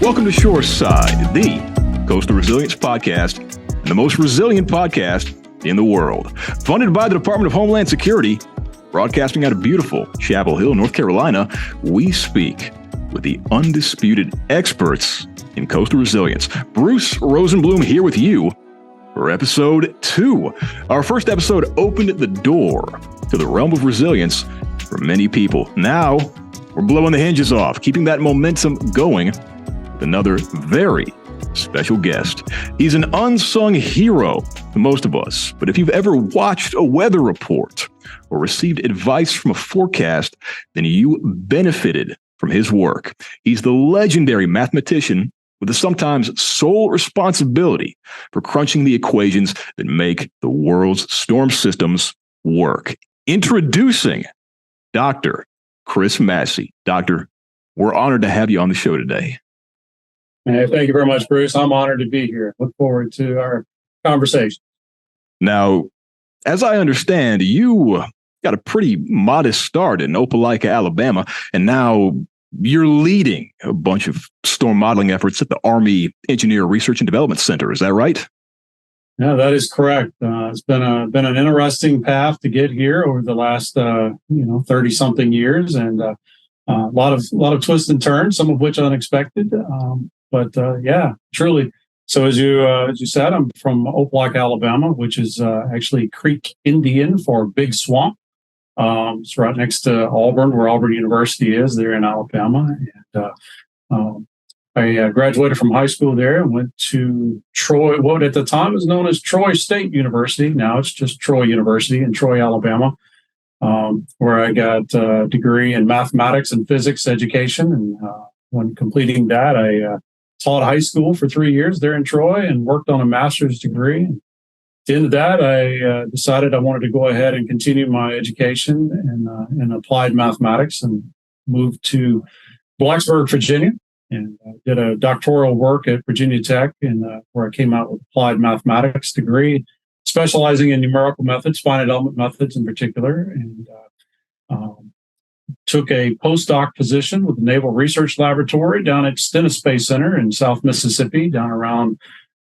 Welcome to Shoreside, the coastal resilience podcast and the most resilient podcast in the world. Funded by the Department of Homeland Security, broadcasting out of beautiful Chapel Hill, North Carolina, we speak with the undisputed experts in coastal resilience. Bruce Rosenblum here with you for episode 2. Our first episode opened the door to the realm of resilience for many people. Now we're blowing the hinges off, keeping that momentum going with another very special guest. He's an unsung hero to most of us, but if you've ever watched a weather report or received advice from a forecast, then you benefited from his work. He's the legendary mathematician with the sometimes sole responsibility for crunching the equations that make the world's storm systems work. Introducing Dr. Chris Massey. Doctor, we're honored to have you on the show today. Hey, thank you very much, Bruce. I'm honored to be here. Look forward to our conversation. Now, as I understand, you got a pretty modest start in Opelika, Alabama, and now you're leading a bunch of storm modeling efforts at the Army Engineer Research and Development Center. Is that right? Yeah, that is correct. It's been an interesting path to get here over the last 30-something years, and a lot of twists and turns, some of which unexpected. But truly. So as you said, I'm from Opelika, Alabama, which is actually Creek Indian for Big Swamp. It's right next to Auburn, where Auburn University is there in Alabama. And I graduated from high school there and went to Troy, what at the time was known as Troy State University. Now it's just Troy University in Troy, Alabama, where I got a degree in mathematics and physics education. And when completing that, I taught high school for 3 years there in Troy and worked on a master's degree. At the end of that, I decided I wanted to go ahead and continue my education in applied mathematics and moved to Blacksburg, Virginia, and did a doctoral work at Virginia Tech, where I came out with applied mathematics degree, specializing in numerical methods, finite element methods in particular, and took a postdoc position with the Naval Research Laboratory down at Stennis Space Center in South Mississippi, down around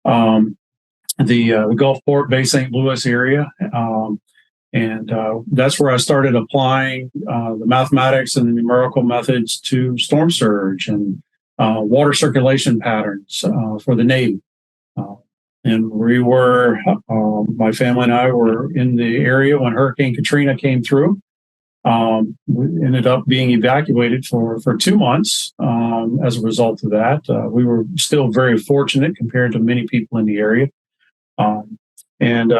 the Gulfport, Bay St. Louis area. And that's where I started applying the mathematics and the numerical methods to storm surge and water circulation patterns for the Navy. And we were, my family and I were in the area when Hurricane Katrina came through. We ended up being evacuated for 2 months as a result of that. We were still very fortunate compared to many people in the area. And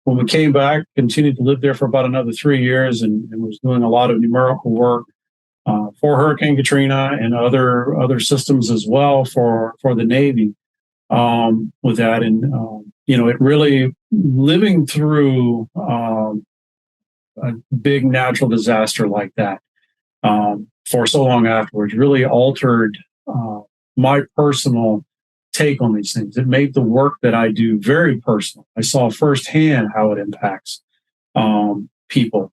when we came back, continued to live there for about another 3 years and was doing a lot of numerical work for Hurricane Katrina and other systems as well for the Navy with that. And, it really living through a big natural disaster like that for so long afterwards really altered my personal take on these things. It made the work that I do very personal. I saw firsthand how it impacts people.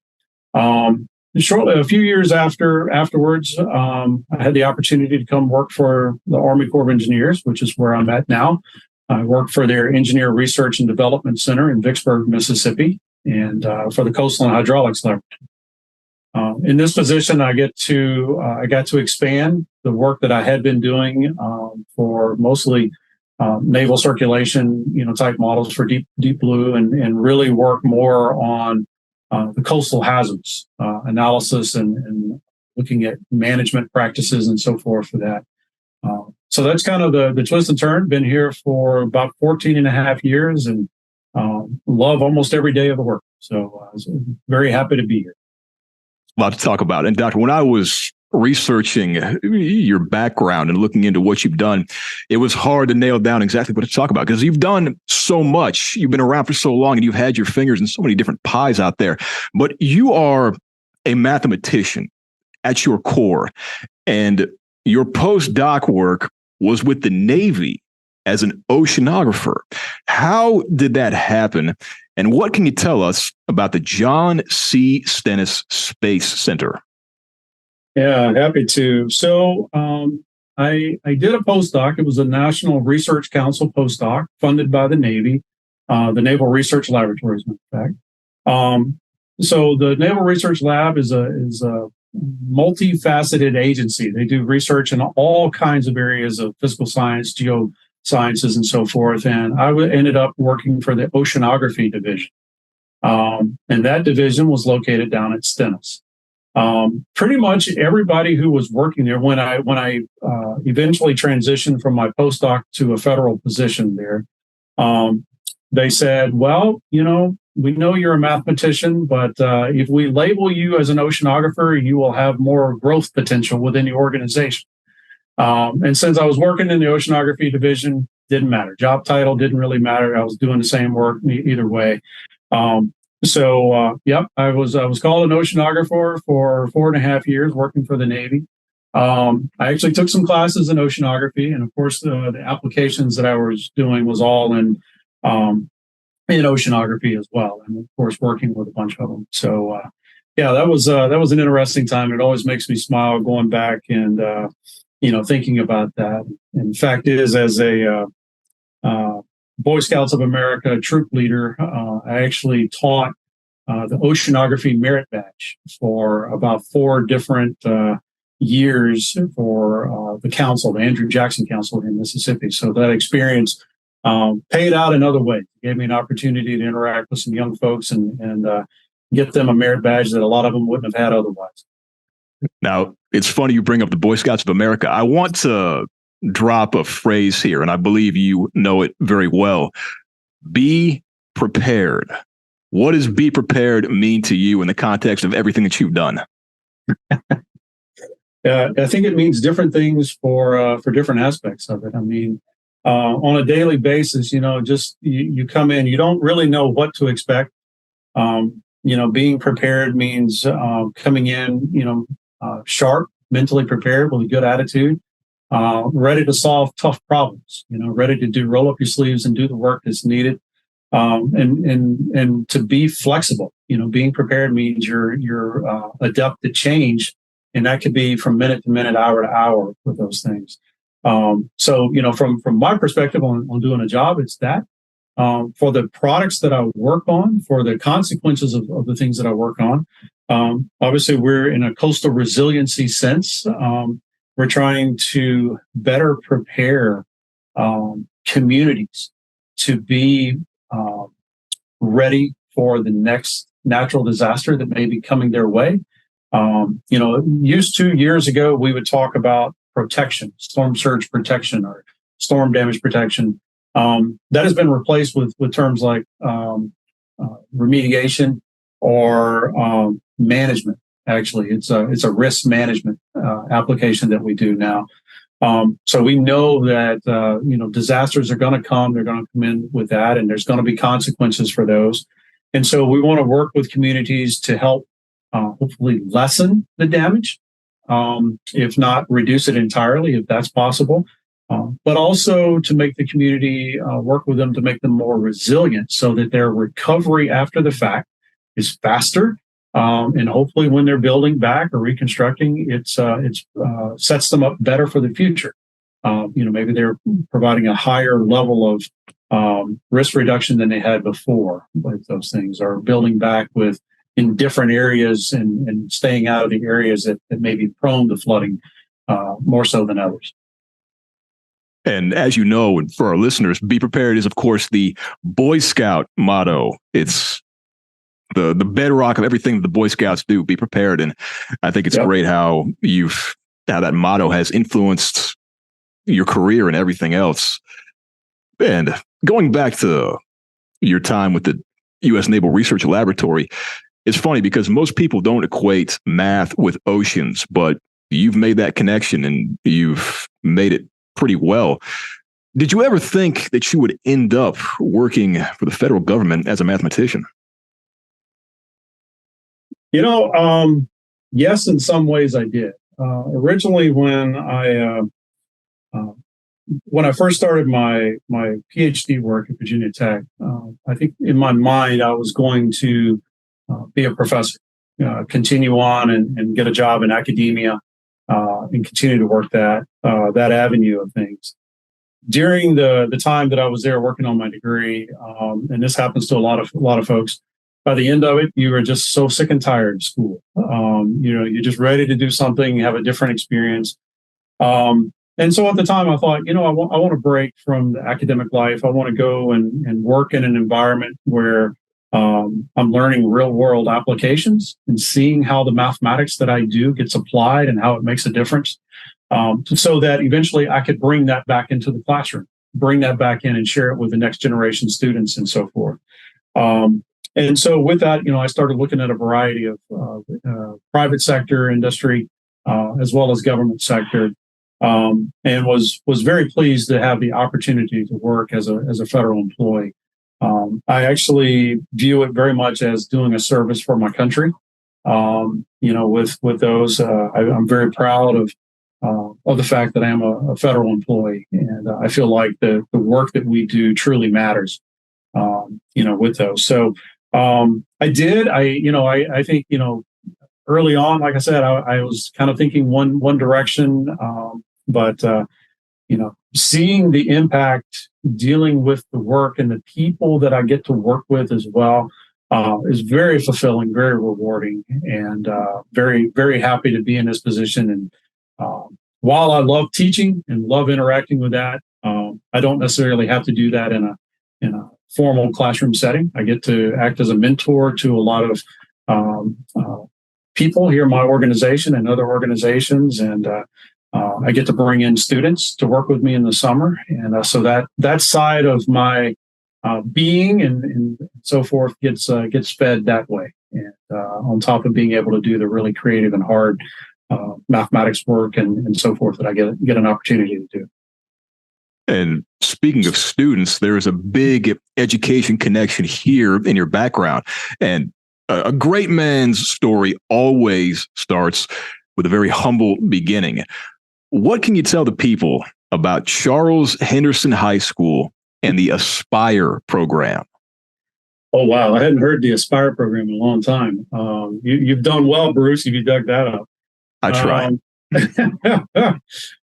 Shortly, a few years afterwards, I had the opportunity to come work for the Army Corps of Engineers, which is where I'm at now. I work for their Engineer Research and Development Center in Vicksburg, Mississippi, and for the Coastal and Hydraulics Laboratory. In this position, I got to expand the work that I had been doing for mostly naval circulation, type models for deep blue, and really work more on the coastal hazards analysis and looking at management practices and so forth for that. So that's kind of the twist and turn. Been here for about 14 and a half years and love almost every day of the work. So very happy to be here. A lot to talk about. And Doctor, when I was researching your background and looking into what you've done, it was hard to nail down exactly what to talk about because you've done so much. You've been around for so long and you've had your fingers in so many different pies out there. But you are a mathematician at your core, and your postdoc work was with the Navy as an oceanographer. How did that happen? And what can you tell us about the John C. Stennis Space Center? Yeah, happy to. So I did a postdoc. It was a National Research Council postdoc funded by the Navy, the Naval Research Laboratory, in fact. So the Naval Research Lab is a multifaceted agency. They do research in all kinds of areas of physical science, geosciences, and so forth. And I ended up working for the Oceanography division. And that division was located down at Stennis. Pretty much everybody who was working there, when I eventually transitioned from my postdoc to a federal position there, they said, well, we know you're a mathematician, but if we label you as an oceanographer, you will have more growth potential within the organization. And since I was working in the oceanography division, didn't matter. Job title didn't really matter. I was doing the same work either way. Yep, I was called an oceanographer for 4.5 years, working for the Navy. I actually took some classes in oceanography, and of course, the applications that I was doing was all in oceanography as well, and of course, working with a bunch of them. So, yeah, that was an interesting time. It always makes me smile going back and thinking about that. And the fact is, as a Boy Scouts of America troop leader, I actually taught the Oceanography Merit Badge for about 4 different years for the council, the Andrew Jackson Council in Mississippi. So that experience paid out in other ways. It gave me an opportunity to interact with some young folks and get them a merit badge that a lot of them wouldn't have had otherwise. Now, it's funny you bring up the Boy Scouts of America. I want to drop a phrase here, and I believe you know it very well. Be prepared. What does be prepared mean to you in the context of everything that you've done? I think it means different things for different aspects of it. I mean, on a daily basis, just you come in, you don't really know what to expect. Being prepared means coming in, sharp, mentally prepared with a good attitude, ready to solve tough problems, ready to roll up your sleeves and do the work that's needed. And to be flexible, being prepared means you're adept to change, and that could be from minute to minute, hour to hour with those things. From my perspective on doing a job, it's that. For the products that I work on, for the consequences of the things that I work on, obviously we're in a coastal resiliency sense. We're trying to better prepare communities to be ready for the next natural disaster that may be coming their way. Used to years ago, we would talk about protection, storm surge protection or storm damage protection. That has been replaced with terms like remediation or management. Actually, it's a risk management application that we do now. So we know that disasters are going to come. They're going to come in with that, and there's going to be consequences for those. And so we want to work with communities to help hopefully lessen the damage, if not reduce it entirely, if that's possible. But also to make the community work with them to make them more resilient, so that their recovery after the fact is faster. And hopefully when they're building back or reconstructing, it sets them up better for the future. Maybe they're providing a higher level of risk reduction than they had before with those things, or building back in different areas and staying out of the areas that may be prone to flooding more so than others. And as you know, and for our listeners, be prepared is, of course, the Boy Scout motto. It's the bedrock of everything the Boy Scouts do. Be prepared. And I think it's great how that motto has influenced your career and everything else. And going back to your time with the U.S. Naval Research Laboratory, it's funny because most people don't equate math with oceans, but you've made that connection and you've made it pretty well. Did you ever think that you would end up working for the federal government as a mathematician? Yes, in some ways I did. Originally, when I first started my PhD work at Virginia Tech, I think in my mind I was going to be a professor, continue on and get a job in academia. and continue to work that avenue of things. During the time that I was there working on my degree, and this happens to a lot of folks, by the end of it, you are just so sick and tired of school. You're just ready to do something, have a different experience. And so at the time, I thought, I want to break from the academic life. I want to go and work in an environment where I'm learning real world applications and seeing how the mathematics that I do gets applied and how it makes a difference. So that eventually I could bring that back into the classroom, bring that back in and share it with the next generation students and so forth. And so with that, I started looking at a variety of private sector industry as well as government sector, and was very pleased to have the opportunity to work as a federal employee. I actually view it very much as doing a service for my country. With those, I'm very proud of the fact that I am a federal employee, and I feel like the work that we do truly matters. With those, so I did. I think early on, like I said, I was kind of thinking one direction, but seeing the impact, dealing with the work and the people that I get to work with as well, is very fulfilling, very rewarding, and very, very happy to be in this position. And while I love teaching and love interacting with that, I don't necessarily have to do that in a formal classroom setting. I get to act as a mentor to a lot of people here in my organization and other organizations, and I get to bring in students to work with me in the summer, and so that side of my being and so forth gets fed that way. And on top of being able to do the really creative and hard mathematics work and so forth that I get an opportunity to do. And speaking of students, there's a big education connection here in your background. And a great man's story always starts with a very humble beginning. What can you tell the people about Charles Henderson High School and the ASPIRE program? Oh, wow. I hadn't heard the ASPIRE program in a long time. You've done well, Bruce, if you dug that up. I tried.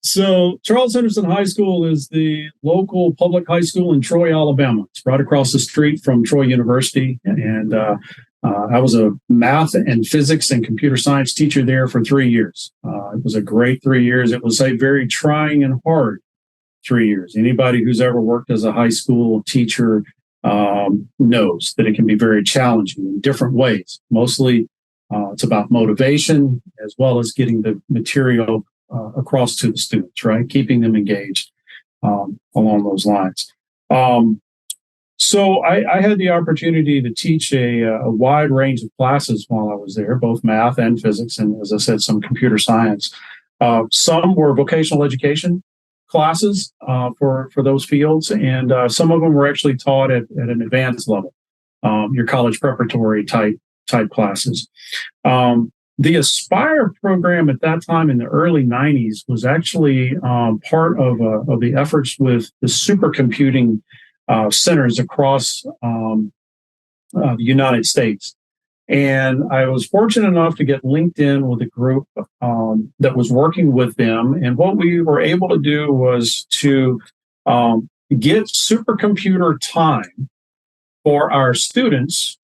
So Charles Henderson High School is the local public high school in Troy, Alabama. It's right across the street from Troy University. And I was a math and physics and computer science teacher there for 3 years. It was a great 3 years. It was a very trying and hard 3 years. Anybody who's ever worked as a high school teacher knows that it can be very challenging in different ways. Mostly it's about motivation as well as getting the material across to the students, right? Keeping them engaged along those lines. So I had the opportunity to teach a wide range of classes while I was there, both math and physics, and as I said, some computer science. Some were vocational education classes for those fields, and some of them were actually taught at an advanced level, your college preparatory type classes. The ASPIRE program at that time in the early 90s was actually part of the efforts with the supercomputing centers across the United States. And I was fortunate enough to get linked in with a group that was working with them. And what we were able to do was to get supercomputer time for our students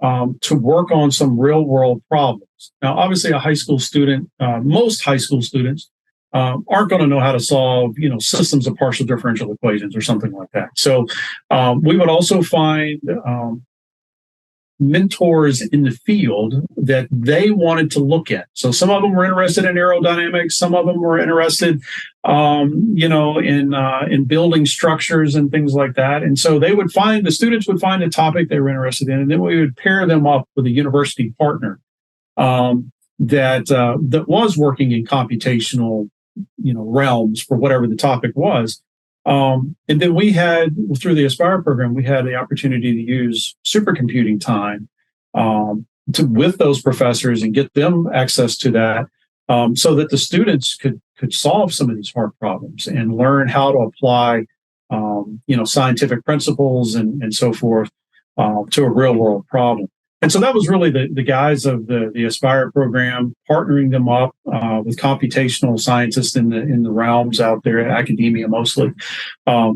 to work on some real world problems. Now, obviously, a high school student, most high school students aren't going to know how to solve, systems of partial differential equations or something like that. So we would also find mentors in the field that they wanted to look at. So some of them were interested in aerodynamics. Some of them were interested, in building structures and things like that. And so the students would find a topic they were interested in, and then we would pair them up with a university partner that was working in computational, realms for whatever the topic was. And then we had, through the ASPIRE program, we had the opportunity to use supercomputing time with those professors and get them access to that, so that the students could solve some of these hard problems and learn how to apply, scientific principles and so forth to a real world problem. And so that was really the guise of the Aspire program, partnering them up with computational scientists in the realms out there, academia mostly,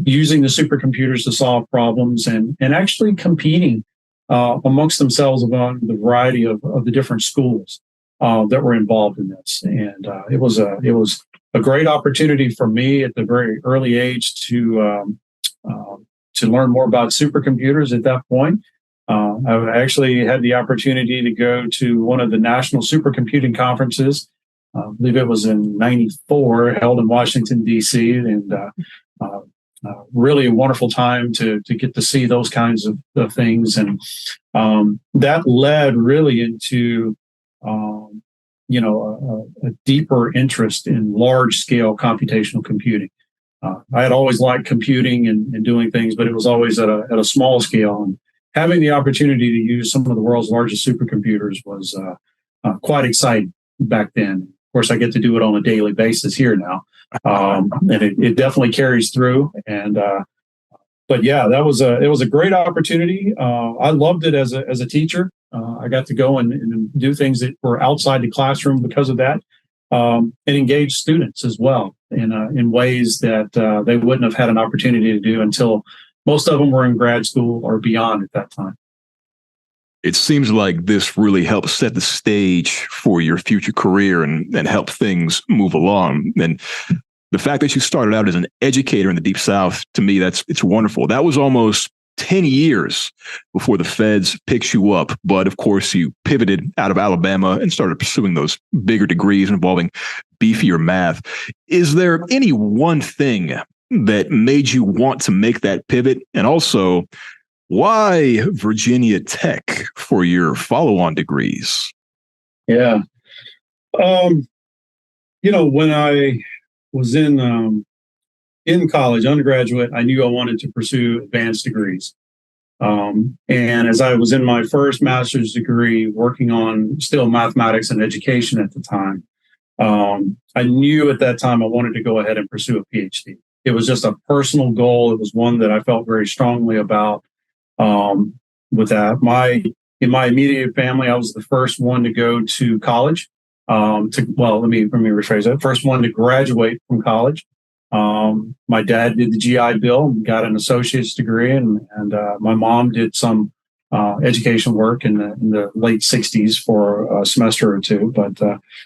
using the supercomputers to solve problems and actually competing amongst themselves among the variety of the different schools that were involved in this. And it was a great opportunity for me at the very early age to learn more about supercomputers at that point. I actually had the opportunity to go to one of the national supercomputing conferences. I believe it was in '94, held in Washington, D.C., and really a wonderful time to get to see those kinds of things. And that led really into a deeper interest in large-scale computational computing. I had always liked computing and doing things, but it was always at a small scale. And having the opportunity to use some of the world's largest supercomputers was quite exciting back then. Of course, I get to do it on a daily basis here now, and it definitely carries through. And but yeah, it was a great opportunity. I loved it as a teacher. I got to go and do things that were outside the classroom because of that, and engage students as well in ways that they wouldn't have had an opportunity to do until most of them were in grad school or beyond at that time. It seems like this really helped set the stage for your future career and help things move along. And the fact that you started out as an educator in the Deep South, to me, it's wonderful. That was almost 10 years before the feds picked you up. But of course, you pivoted out of Alabama and started pursuing those bigger degrees involving beefier math. Is there any one thing that made you want to make that pivot? And also, why Virginia Tech for your follow-on degrees? Yeah. When I was in college, undergraduate, I knew I wanted to pursue advanced degrees. And as I was in my first master's degree, working on still mathematics and education at the time, I knew at that time I wanted to go ahead and pursue a PhD. It was just a personal goal. It was one that I felt very strongly about. With that, in my immediate family, I was the first one to go to college. Let me rephrase that. First one to graduate from college. My dad did the GI Bill and got an associate's degree, and my mom did some education work in the late '60s for a semester or two. But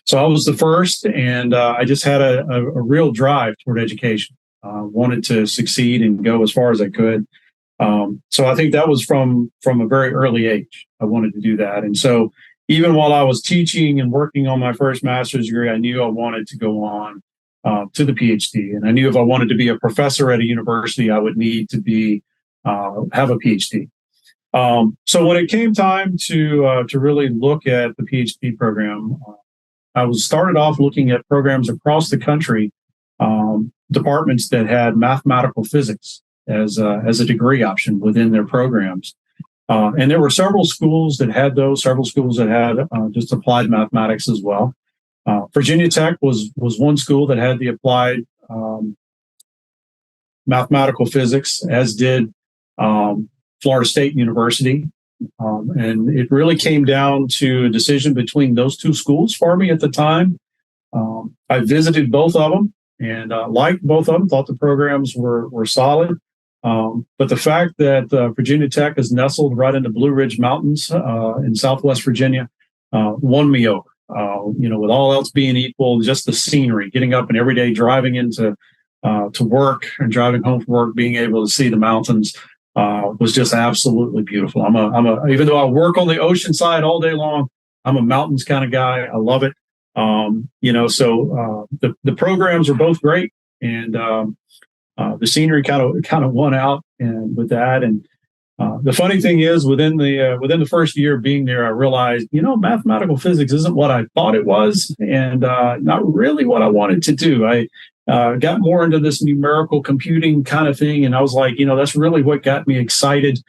so I was the first, and I just had a real drive toward education. Wanted to succeed and go as far as I could. So I think that was from a very early age. I wanted to do that. And so even while I was teaching and working on my first master's degree, I knew I wanted to go on to the PhD. And I knew if I wanted to be a professor at a university, I would need to have a PhD. So when it came time to really look at the PhD program, I started off looking at programs across the country, departments that had mathematical physics as a degree option within their programs. And there were several schools that had those, several schools that had just applied mathematics as well. Virginia Tech was one school that had the applied mathematical physics, as did Florida State University. And it really came down to a decision between those two schools for me at the time. I visited both of them and liked both of them, thought the programs were solid. But the fact that Virginia Tech is nestled right in the Blue Ridge Mountains in Southwest Virginia won me over. With all else being equal, just the scenery, getting up and every day driving into to work and driving home from work, being able to see the mountains was just absolutely beautiful. Even though I work on the ocean side all day long, I'm a mountains kind of guy. I love it. So the programs are both great, and the scenery kind of won out and with that. And the funny thing is, within the first year of being there, I realized, mathematical physics isn't what I thought it was, and not really what I wanted to do. I got more into this numerical computing kind of thing, and I was like, that's really what got me excited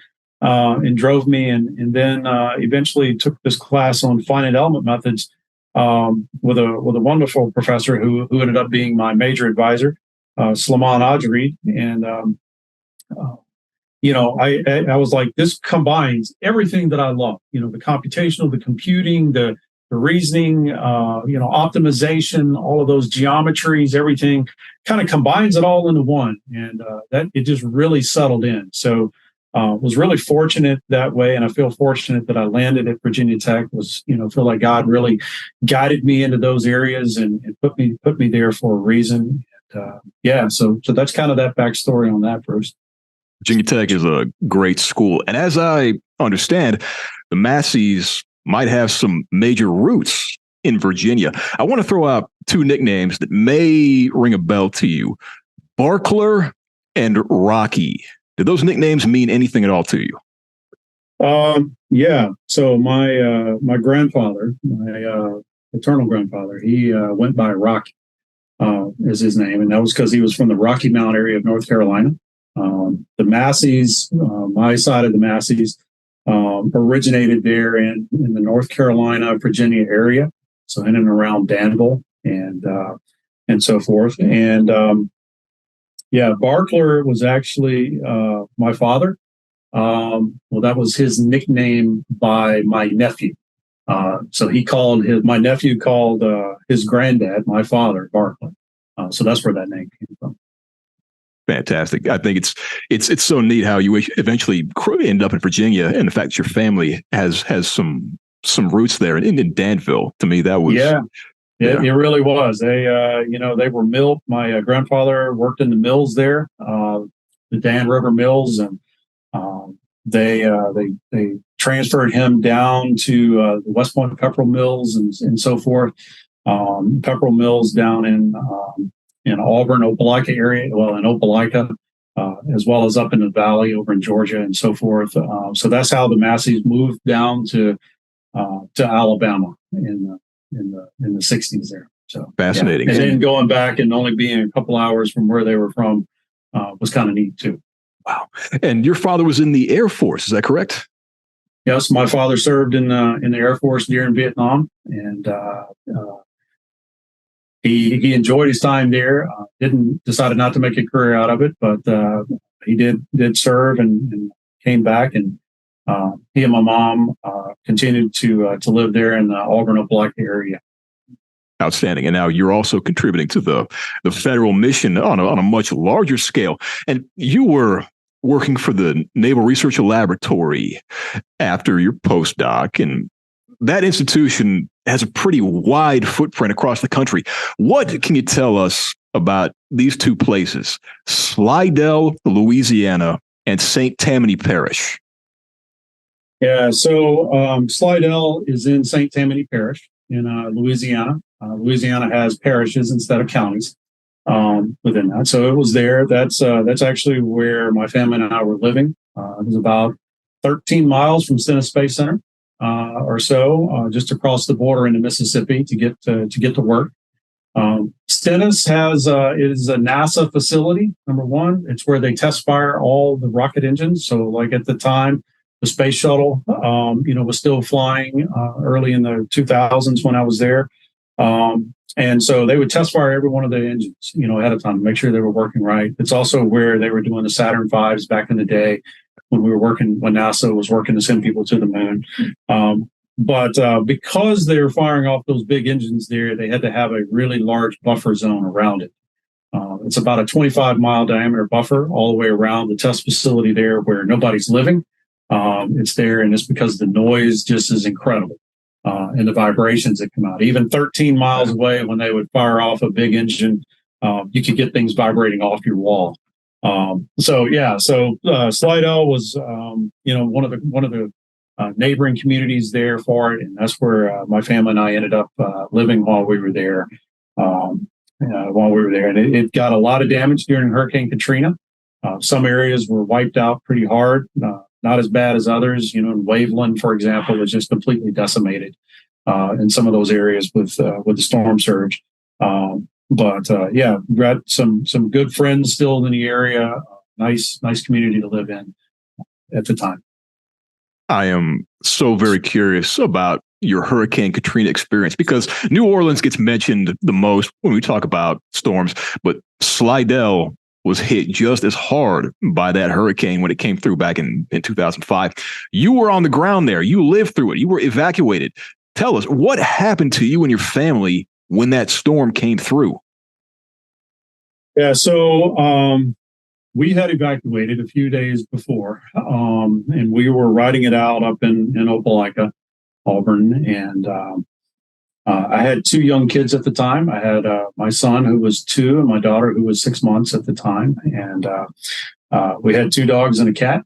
and drove me. And then eventually took this class on finite element methods with a wonderful professor who ended up being my major advisor, Sulaiman Ajreed, and I was like, this combines everything that I love, the computational, the computing, the reasoning, optimization, all of those geometries, everything kind of combines it all into one. And that it just really settled in. So was really fortunate that way. And I feel fortunate that I landed at Virginia Tech. Feel like God really guided me into those areas and put me there for a reason. And, so that's kind of that backstory on that, Bruce. Virginia Tech is a great school. And as I understand, the Masseys might have some major roots in Virginia. I want to throw out two nicknames that may ring a bell to you: Barkler and Rocky. Do those nicknames mean anything at all to you? Yeah. So my grandfather, my paternal grandfather, he went by Rocky as his name. And that was because he was from the Rocky Mount area of North Carolina. The Masseys, my side of the Masseys, originated there in the North Carolina, Virginia area, so in and around Danville and so forth. And Barkler was actually my father. That was his nickname by my nephew. So my nephew called his granddad, my father, Barkler. So that's where that name came from. Fantastic. I think it's so neat how you eventually end up in Virginia, and the fact that your family has some roots there in Danville. To me, that was it really was. They they were milled. My grandfather worked in the mills there, the Dan River Mills, and they transferred him down to the West Point Pepperell Mills and so forth. Pepperell Mills down in Auburn, Opelika area, in Opelika, as well as up in the valley over in Georgia and so forth. So that's how the Masseys moved down to Alabama in the 60s there. So fascinating. And then going back and only being a couple hours from where they were from was kind of neat too. Wow. And your father was in the Air Force, is that correct? Yes, my father served in the Air Force during Vietnam, and he enjoyed his time there. Decided not to make a career out of it, but he did serve and came back, and he and my mom continued to live there in the Auburn, Opelika area. Outstanding. And now you're also contributing to the federal mission on a much larger scale. And you were working for the Naval Research Laboratory after your postdoc, and that institution has a pretty wide footprint across the country. What can you tell us about these two places, Slidell, Louisiana, and St. Tammany Parish? Yeah, so Slidell is in St. Tammany Parish in Louisiana. Louisiana has parishes instead of counties within that. So it was there. That's actually where my family and I were living. It was about 13 miles from Stennis Space Center or so, just across the border into Mississippi to get to work. Stennis is a NASA facility. Number one, it's where they test fire all the rocket engines. So, like at the time, the space shuttle, was still flying early in the 2000s when I was there. And so they would test fire every one of the engines, ahead of time to make sure they were working right. It's also where they were doing the Saturn V's back in the day when NASA was working to send people to the moon. But because they were firing off those big engines there, they had to have a really large buffer zone around it. It's about a 25-mile diameter buffer all the way around the test facility there where nobody's living. It's there, and it's because the noise just is incredible. And the vibrations that come out. Even 13 miles away, when they would fire off a big engine, you could get things vibrating off your wall. So Slidell was, one of the neighboring communities there for it, and that's where my family and I ended up living while we were there. And it got a lot of damage during Hurricane Katrina. Some areas were wiped out pretty hard. Not as bad as others, in Waveland, for example, was just completely decimated in some of those areas with the storm surge. But got some good friends still in the area. Nice community to live in at the time. I am so very curious about your Hurricane Katrina experience, because New Orleans gets mentioned the most when we talk about storms, but Slidell was hit just as hard by that hurricane when it came through back in 2005. You were on the ground there. You lived through it. You were evacuated. Tell us, what happened to you and your family when that storm came through? Yeah, so we had evacuated a few days before, and we were riding it out up in Opelika, Auburn, and I had two young kids at the time. I had my son, who was 2, and my daughter, who was 6 months at the time, and we had 2 dogs and a cat.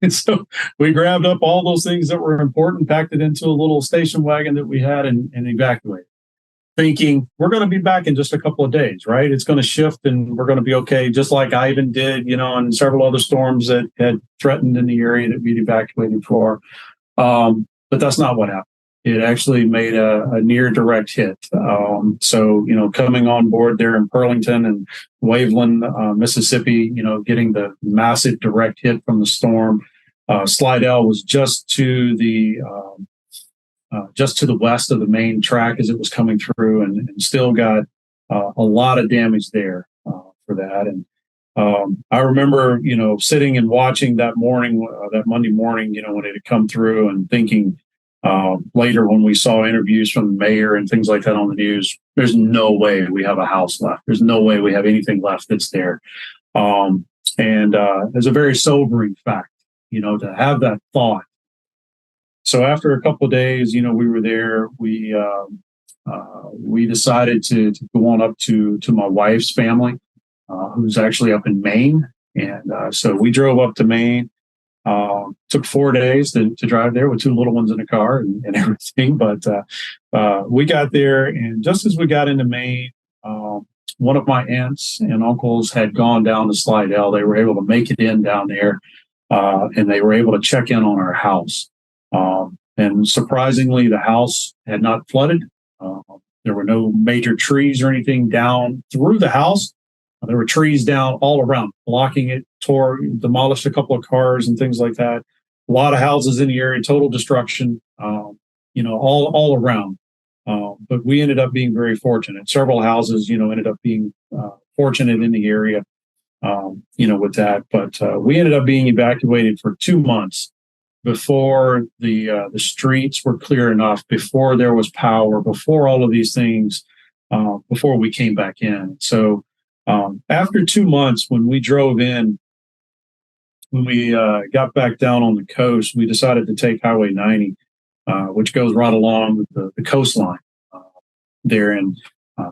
And so we grabbed up all those things that were important, packed it into a little station wagon that we had, and evacuated, thinking we're going to be back in just a couple of days, right? It's going to shift and we're going to be okay, just like Ivan did, and several other storms that had threatened in the area that we'd evacuated for. But that's not what happened. It actually made a near direct hit. So, coming on board there in Pearlington and Waveland, Mississippi, getting the massive direct hit from the storm. Slidell was just to the west of the main track as it was coming through, and still got a lot of damage there for that. And I remember, sitting and watching that morning, that Monday morning, when it had come through, and thinking later when we saw interviews from the mayor and things like that on the news, there's no way we have a house left. There's no way we have anything left that's there. And it's a very sobering fact, to have that thought. So after a couple of days, we were there. We decided to go on up to my wife's family, who's actually up in Maine, and so we drove up to Maine. Took 4 days to drive there with 2 little ones in the car and everything. But we got there, and just as we got into Maine, one of my aunts and uncles had gone down to Slidell. They were able to make it in down there, and they were able to check in on our house. And surprisingly, the house had not flooded. There were no major trees or anything down through the house. There were trees down all around, blocking it, demolished a couple of cars and things like that. A lot of houses in the area, total destruction, all around. But we ended up being very fortunate. Several houses, ended up being fortunate in the area, with that. But we ended up being evacuated for 2 months before the streets were clear enough, before there was power, before all of these things, before we came back in. So after 2 months, when we drove in, when we got back down on the coast, we decided to take Highway 90, which goes right along the coastline there in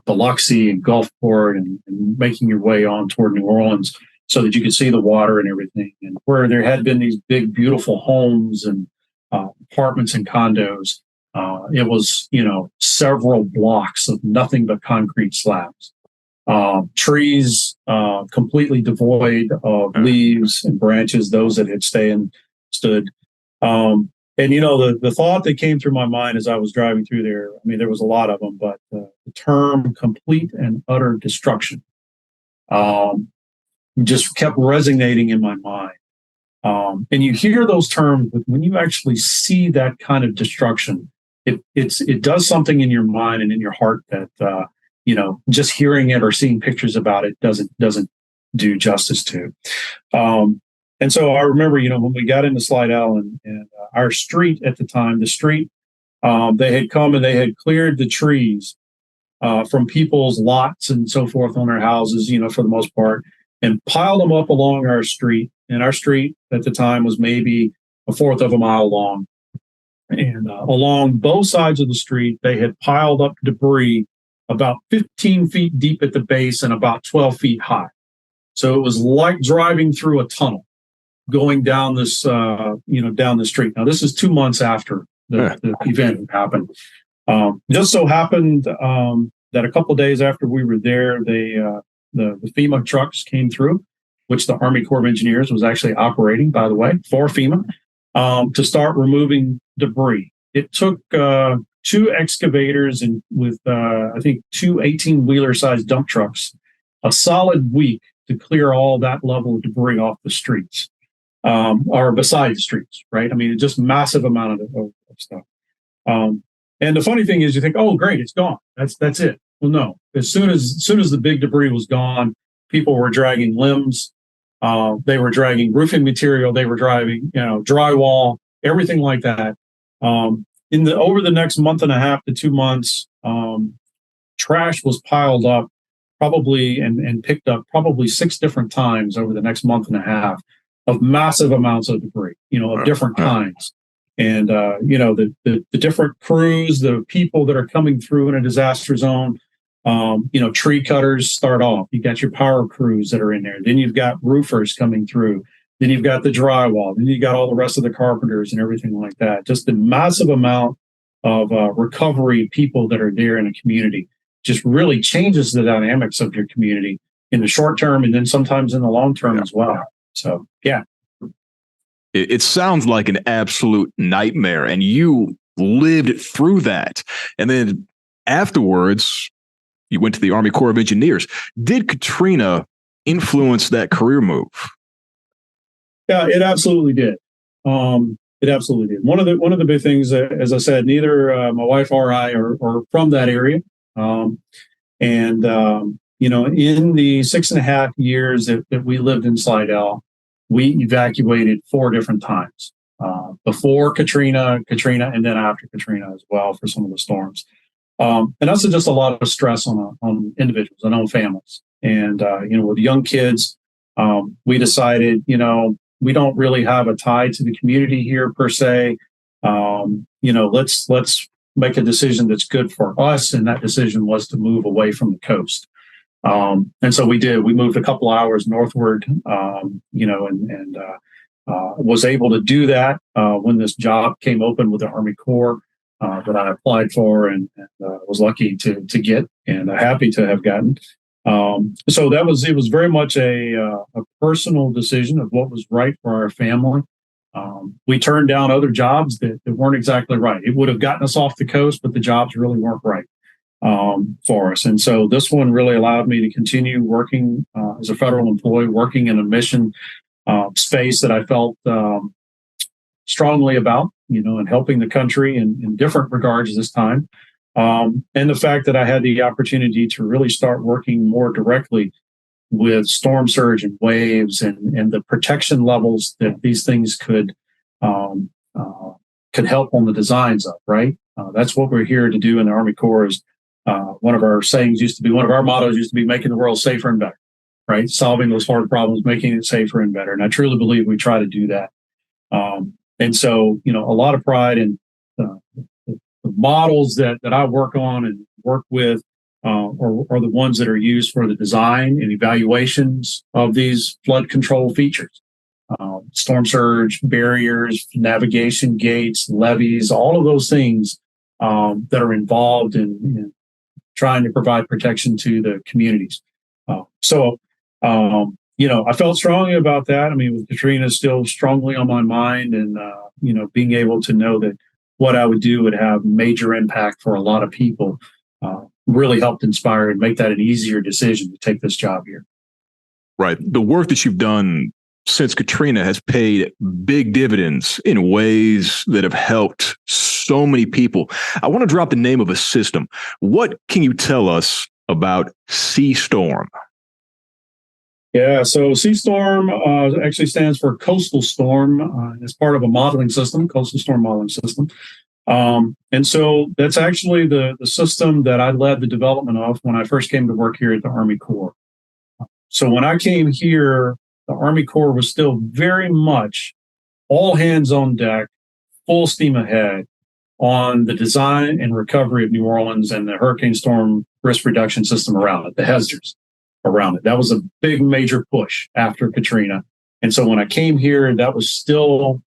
Biloxi and Gulfport, and making your way on toward New Orleans so that you could see the water and everything. And where there had been these big, beautiful homes and apartments and condos, it was, several blocks of nothing but concrete slabs. Trees completely devoid of leaves and branches, those that had stood. And, the thought that came through my mind as I was driving through there, there was a lot of them, but the term complete and utter destruction just kept resonating in my mind. And you hear those terms, but when you actually see that kind of destruction, it does something in your mind and in your heart that, just hearing it or seeing pictures about it doesn't do justice to. And so I remember, when we got into Slidell and our street at the time, they had come and they had cleared the trees from people's lots and so forth on their houses, for the most part, and piled them up along our street. And our street at the time was maybe 1/4 of a mile long. And along both sides of the street, they had piled up debris about 15 feet deep at the base and about 12 feet high. So it was like driving through a tunnel going down this, down the street. Now, this is 2 months after the event happened. Just so happened that a couple of days after we were there, the FEMA trucks came through, which the Army Corps of Engineers was actually operating, by the way, for FEMA, to start removing debris. It took 2 excavators and with, I think, 2 18-wheeler sized dump trucks, a solid week to clear all that level of debris off the streets, or beside the streets, right? Just massive amount of stuff. And the funny thing is, you think, oh, great, it's gone. That's it. Well, no. As soon as the big debris was gone, people were dragging limbs. They were dragging roofing material. They were driving, drywall, everything like that. Over the next month and a half to 2 months, trash was piled up probably and picked up probably 6 different times over the next month and a half of massive amounts of debris, of different kinds. And, the different crews, the people that are coming through in a disaster zone, tree cutters start off. You got your power crews that are in there. Then you've got roofers coming through. Then you've got the drywall. Then you got all the rest of the carpenters and everything like that. Just the massive amount of recovery people that are there in a community just really changes the dynamics of your community in the short term and then sometimes in the long term as well. So, yeah. It sounds like an absolute nightmare, and you lived through that. And then afterwards, you went to the Army Corps of Engineers. Did Katrina influence that career move? Yeah, it absolutely did. It absolutely did. One of the big things, as I said, neither my wife or I are from that area. In the 6.5 years that we lived in Slidell, we evacuated 4 different times, before Katrina, and then after Katrina as well for some of the storms. And that's just a lot of stress on individuals and on families. And, with young kids, we decided, we don't really have a tie to the community here per se. Let's make a decision that's good for us. And that decision was to move away from the coast. And so we did. We moved a couple hours northward, was able to do that when this job came open with the Army Corps that I applied for and was lucky to get and happy to have gotten. So it was very much a personal decision of what was right for our family. We turned down other jobs that weren't exactly right. It would have gotten us off the coast, but the jobs really weren't right for us. And so this one really allowed me to continue working as a federal employee, working in a mission space that I felt strongly about, and helping the country in different regards this time. And the fact that I had the opportunity to really start working more directly with storm surge and waves and the protection levels that these things could help on the designs of, right? That's what we're here to do in the Army Corps. Is one of our mottos used to be making the world safer and better, right? Solving those hard problems, making it safer and better. And I truly believe we try to do that. And so, a lot of pride in the models that I work on and work with are the ones that are used for the design and evaluations of these flood control features. Storm surge, barriers, navigation gates, levees, all of those things that are involved in trying to provide protection to the communities. I felt strongly about that. I mean, with Katrina still strongly on my mind and, being able to know that what I would do would have major impact for a lot of people really helped inspire and make that an easier decision to take this job here. Right. The work that you've done since Katrina has paid big dividends in ways that have helped so many people. I want to drop the name of a system. What can you tell us about CSTORM? Yeah, so CSTORM actually stands for Coastal Storm. It's part of a modeling system, Coastal Storm Modeling System. And so that's actually the system that I led the development of when I first came to work here at the Army Corps. So when I came here, the Army Corps was still very much all hands on deck, full steam ahead on the design and recovery of New Orleans and the hurricane storm risk reduction system around it, the HESDRs around it. That was a big major push after Katrina. And so when I came here, that was still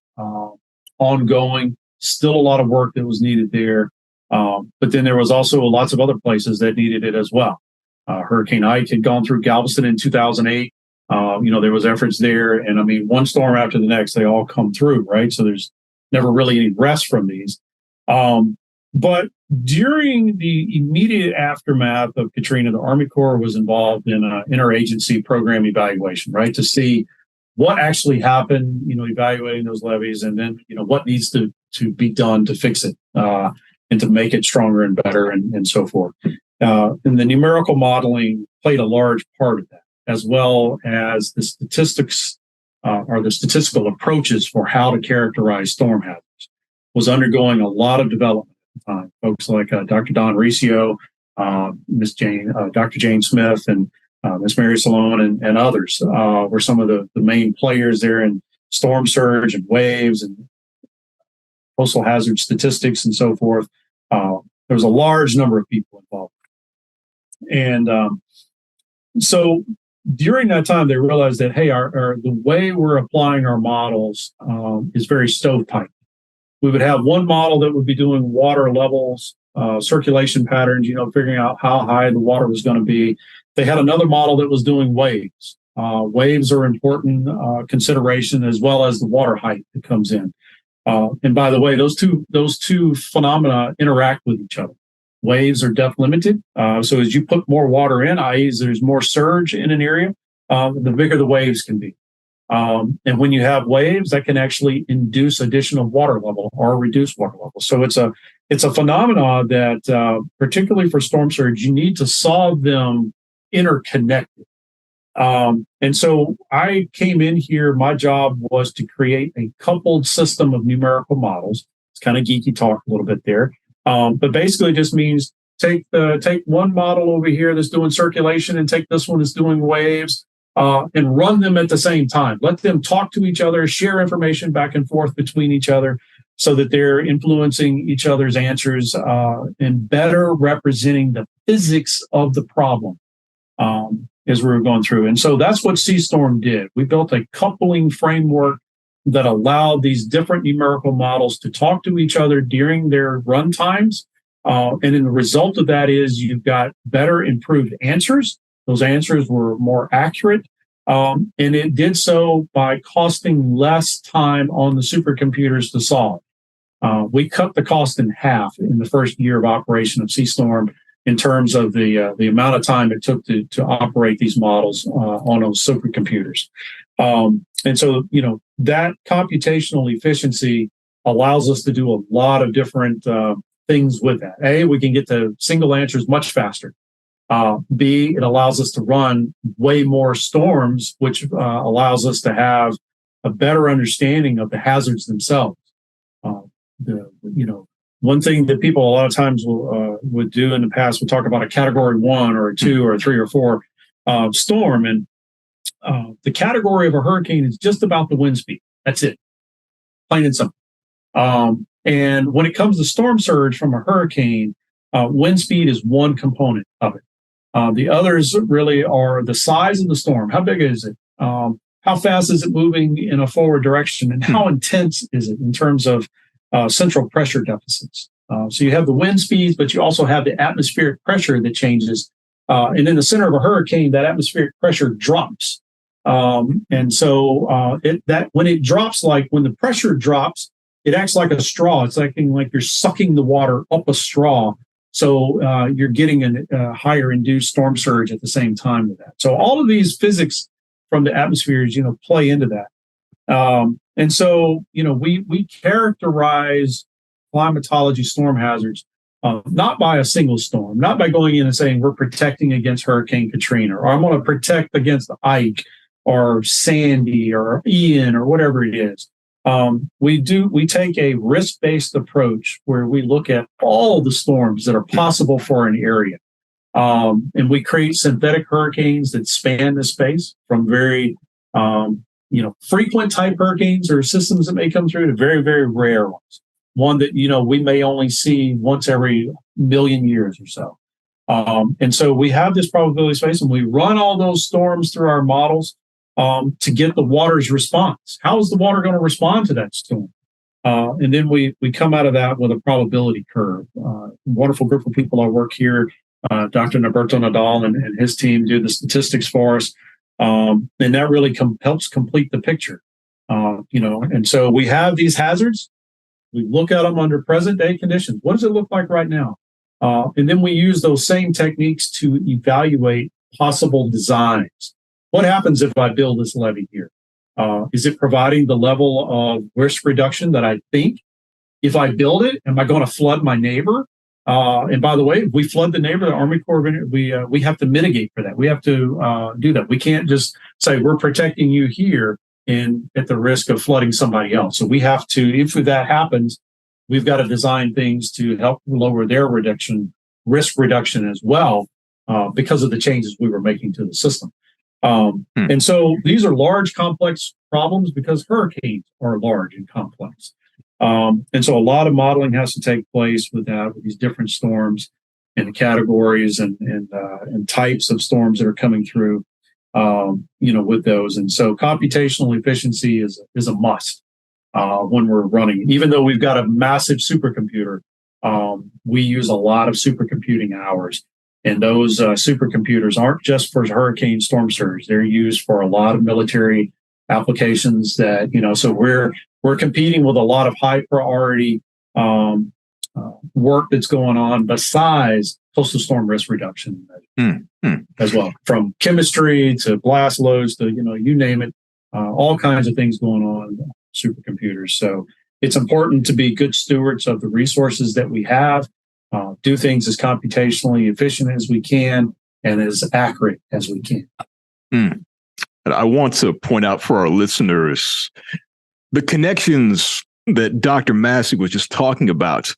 ongoing, still a lot of work that was needed there. But then there was also lots of other places that needed it as well. Hurricane Ike had gone through Galveston in 2008. There was efforts there. And I mean, one storm after the next, they all come through, right? So there's never really any rest from these. But during the immediate aftermath of Katrina, the Army Corps was involved in an interagency program evaluation, right? To see what actually happened, evaluating those levees, and then, what needs to be done to fix it and to make it stronger and better and so forth. And the numerical modeling played a large part of that. as well as the statistics or the statistical approaches for how to characterize storm hazards was undergoing a lot of development at the time. Folks like Dr. Don Riccio, Dr. Jane Smith, and Miss Mary Salone and others were some of the main players there in storm surge and waves and coastal hazard statistics and so forth. There was a large number of people involved. And so during that time, they realized that, hey, the way we're applying our models is very stovepipe. We would have one model that would be doing water levels, circulation patterns, figuring out how high the water was going to be. They had another model that was doing waves. Waves are important consideration, as well as the water height that comes in. And by the way, those two phenomena interact with each other. Waves are depth limited. So as you put more water in, i.e. there's more surge in an area, the bigger the waves can be. And when you have waves, that can actually induce additional water level or reduce water level. So it's a phenomena that, particularly for storm surge, you need to solve them interconnected. And so I came in here, my job was to create a coupled system of numerical models. It's kind of geeky talk a little bit there. But basically it just means take one model over here that's doing circulation and take this one that's doing waves, and run them at the same time. Let them talk to each other, share information back and forth between each other so that they're influencing each other's answers, and better representing the physics of the problem. As we were going through. And so that's what CSTORM did. We built a coupling framework that allowed these different numerical models to talk to each other during their run times. And then the result of that is you've got better improved answers. Those answers were more accurate. And it did so by costing less time on the supercomputers to solve. We cut the cost in half in the first year of operation of CSTORM in terms of the amount of time it took to operate these models on those supercomputers. And so, that computational efficiency allows us to do a lot of different things with that. A, we can get to single answers much faster. B, it allows us to run way more storms, which allows us to have a better understanding of the hazards themselves. One thing that people a lot of times would do in the past would talk about a category 1 or a 2 or a 3 or 4 storm. And the category of a hurricane is just about the wind speed. That's it. Plain and simple. And when it comes to storm surge from a hurricane, wind speed is one component of it. The others really are the size of the storm. How big is it? How fast is it moving in a forward direction? And how intense is it in terms of central pressure deficits? So you have the wind speeds, but you also have the atmospheric pressure that changes. And in the center of a hurricane, that atmospheric pressure drops. And so when it drops, like when the pressure drops, it acts like a straw. It's acting like you're sucking the water up a straw. So you're getting a higher induced storm surge at the same time with that. So all of these physics from the atmospheres, play into that. And so, we characterize climatology storm hazards not by a single storm, not by going in and saying we're protecting against Hurricane Katrina, or I'm going to protect against Ike or Sandy or Ian or whatever it is. We take a risk-based approach where we look at all the storms that are possible for an area. And we create synthetic hurricanes that span the space from very, frequent type hurricanes or systems that may come through to very, very rare ones. One that, we may only see once every million years or so. And so we have this probability space and we run all those storms through our models to get the water's response. How is the water going to respond to that storm? And then we come out of that with a probability curve. Wonderful group of people I work here. Dr. Norberto Nadal and his team do the statistics for us. And that really helps complete the picture. And so we have these hazards. We look at them under present day conditions. What does it look like right now? And then we use those same techniques to evaluate possible designs. What happens if I build this levee here? Is it providing the level of risk reduction that I think? If I build it, am I going to flood my neighbor? And by the way, if we flood the neighborhood, the Army Corps, we have to mitigate for that. We have to do that. We can't just say we're protecting you here and at the risk of flooding somebody else. So we have to, if that happens, we've got to design things to help lower their risk reduction as well, because of the changes we were making to the system. And so these are large, complex problems because hurricanes are large and complex. And so a lot of modeling has to take place with these different storms and the categories and types of storms that are coming through, with those. And so computational efficiency is a must when we're running. Even though we've got a massive supercomputer, we use a lot of supercomputing hours. And those supercomputers aren't just for hurricane storm surge. They're used for a lot of military applications that, so we're competing with a lot of high priority work that's going on besides coastal storm risk reduction as well, from chemistry to blast loads to, you name it, all kinds of things going on in supercomputers. So it's important to be good stewards of the resources that we have, do things as computationally efficient as we can and as accurate as we can. And I want to point out for our listeners the connections that Dr. Massey was just talking about.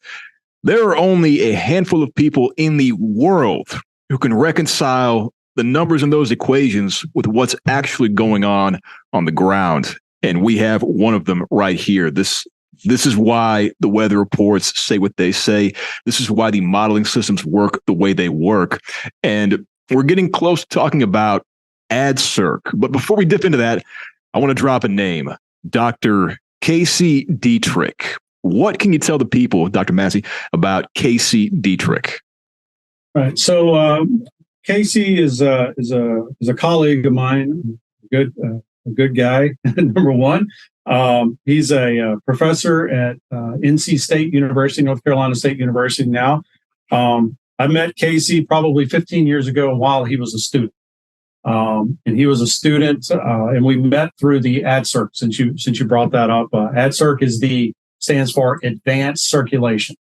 There are only a handful of people in the world who can reconcile the numbers in those equations with what's actually going on the ground. And we have one of them right here. This is why the weather reports say what they say. This is why the modeling systems work the way they work. And we're getting close to talking about ADCIRC. But before we dip into that, I want to drop a name, Dr. Casey Dietrich. What can you tell the people, Dr. Massey, about Casey Dietrich? Right. So Casey is a colleague of mine, a good guy. Number one, he's a professor at NC State University, North Carolina State University now. I met Casey probably 15 years ago while he was a student. And he was a student, and we met through the ADCIRC. Since you brought that up, ADCIRC stands for Advanced Circulation.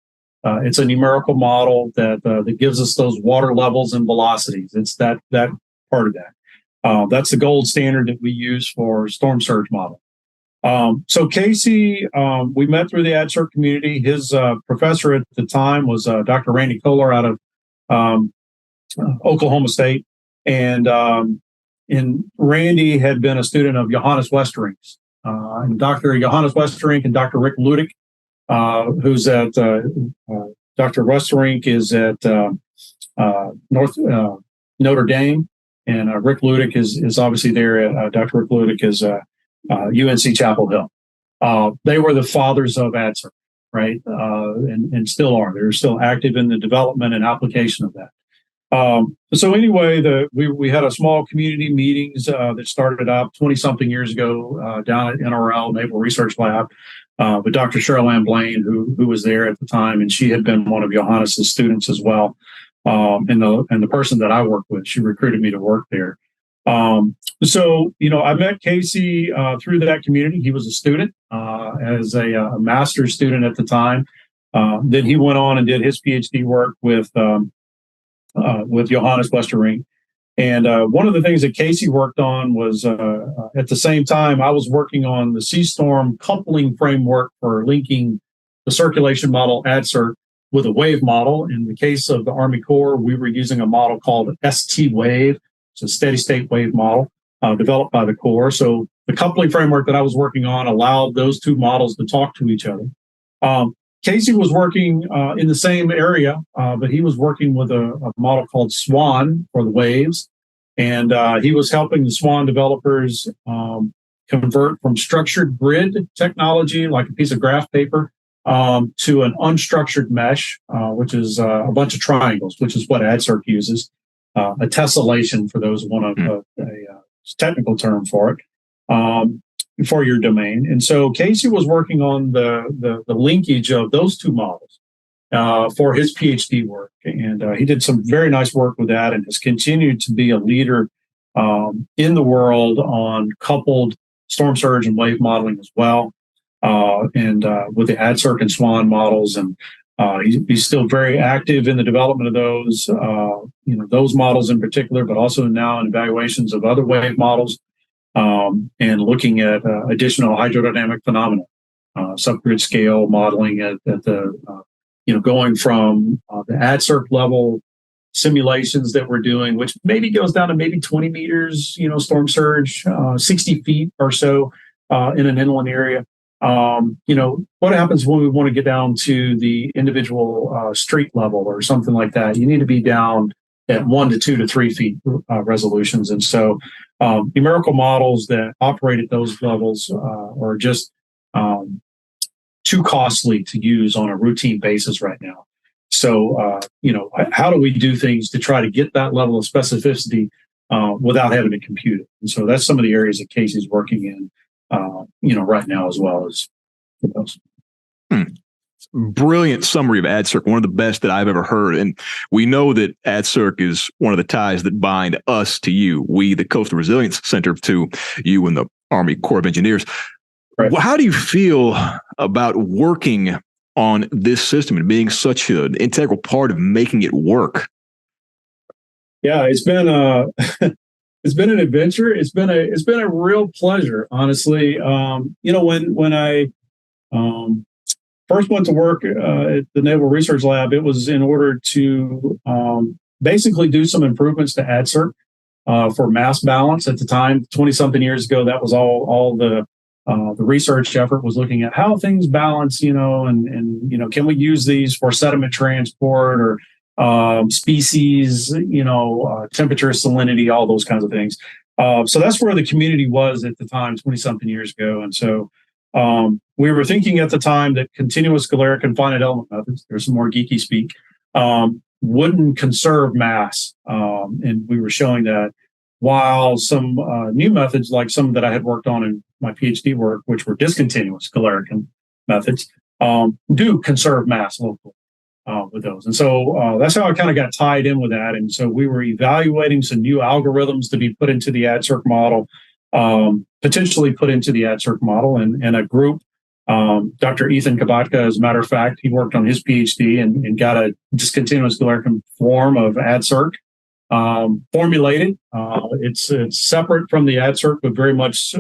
It's a numerical model that gives us those water levels and velocities. It's that part of that. That's the gold standard that we use for storm surge model. So Casey, we met through the ADCIRC community. His professor at the time was Dr. Randy Kohler out of Oklahoma State. And Randy had been a student of Johannes Westerink's. And Dr. Johannes Westerink and Dr. Rick Ludick, who's at Dr. Westerink is at Notre Dame, and Rick Ludick is obviously there. Dr. Rick Ludick is UNC Chapel Hill. They were the fathers of ADCIRC, right? And still are. They're still active in the development and application of that. So anyway, we had a small community meetings that started up 20-something years ago down at NRL, Naval Research Lab, with Dr. Cheryl Blaine, who was there at the time, and she had been one of Johannes's students as well. And the person that I worked with, she recruited me to work there. So I met Casey through that community. He was a student, as a master's student at the time. Then he went on and did his PhD work with Johannes Westerink. And one of the things that Casey worked on was at the same time, I was working on the CSTORM coupling framework for linking the circulation model ADCIRC with a wave model. In the case of the Army Corps, we were using a model called ST-Wave. It's a steady state wave model developed by the Corps. So the coupling framework that I was working on allowed those two models to talk to each other. Casey was working in the same area, but he was working with a model called SWAN for the waves. And he was helping the SWAN developers convert from structured grid technology, like a piece of graph paper, to an unstructured mesh, which is a bunch of triangles, which is what ADCIRC uses. A tessellation, for those who want a technical term for it. For your domain. And so Casey was working on the linkage of those two models for his PhD work. And he did some very nice work with that and has continued to be a leader in the world on coupled storm surge and wave modeling as well. And with the ADCIRC and SWAN models. And He's still very active in the development of those, those models in particular, but also now in evaluations of other wave models, and looking at additional hydrodynamic phenomena, subgrid scale modeling at the, going from the ADCIRC level simulations that we're doing, which maybe goes down to maybe 20 meters, storm surge, 60 feet or so in an inland area. What happens when we want to get down to the individual street level or something like that? You need to be down at 1 to 2 to 3 feet resolutions. And so numerical models that operate at those levels are just too costly to use on a routine basis right now. So, how do we do things to try to get that level of specificity without having to compute it? And so that's some of the areas that Casey's working in, right now as well as those. Brilliant summary of ADCIRC, one of the best that I've ever heard. And we know that ADCIRC is one of the ties that bind us to you, we, the Coastal Resilience Center, to you and the Army Corps of Engineers. Right. How do you feel about working on this system and being such an integral part of making it work? Yeah, it's been it's been an adventure. It's been a real pleasure, honestly. When I first went to work at the Naval Research Lab, it was in order to basically do some improvements to ADCIRC for mass balance. At the time, 20-something years ago, that was all the research effort was looking at how things balance, and can we use these for sediment transport or species, temperature, salinity, all those kinds of things. So that's where the community was at the time, 20-something years ago. And so we were thinking at the time that continuous scalaric and finite element methods, there's some more geeky speak, wouldn't conserve mass. And we were showing that while some new methods, like some that I had worked on in my PhD work, which were discontinuous scalaric methods, do conserve mass locally. With those. And so that's how I kind of got tied in with that. And so we were evaluating some new algorithms to be put into the ADCIRC model, potentially put into the ADCIRC model. And a group, Dr. Ethan Kabatka, as a matter of fact, he worked on his PhD and got a discontinuous scalaric form of ADCIRC formulated. It's separate from the ADCIRC, but very much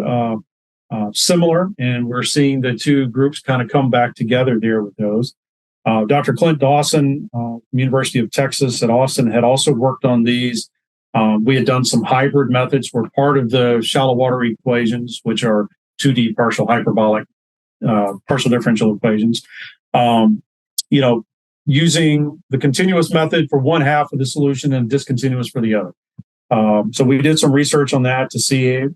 similar. And we're seeing the two groups kind of come back together there with those. Dr. Clint Dawson, University of Texas at Austin, had also worked on these. We had done some hybrid methods for part of the shallow water equations, which are 2D partial hyperbolic, partial differential equations, using the continuous method for one half of the solution and discontinuous for the other. So we did some research on that to see,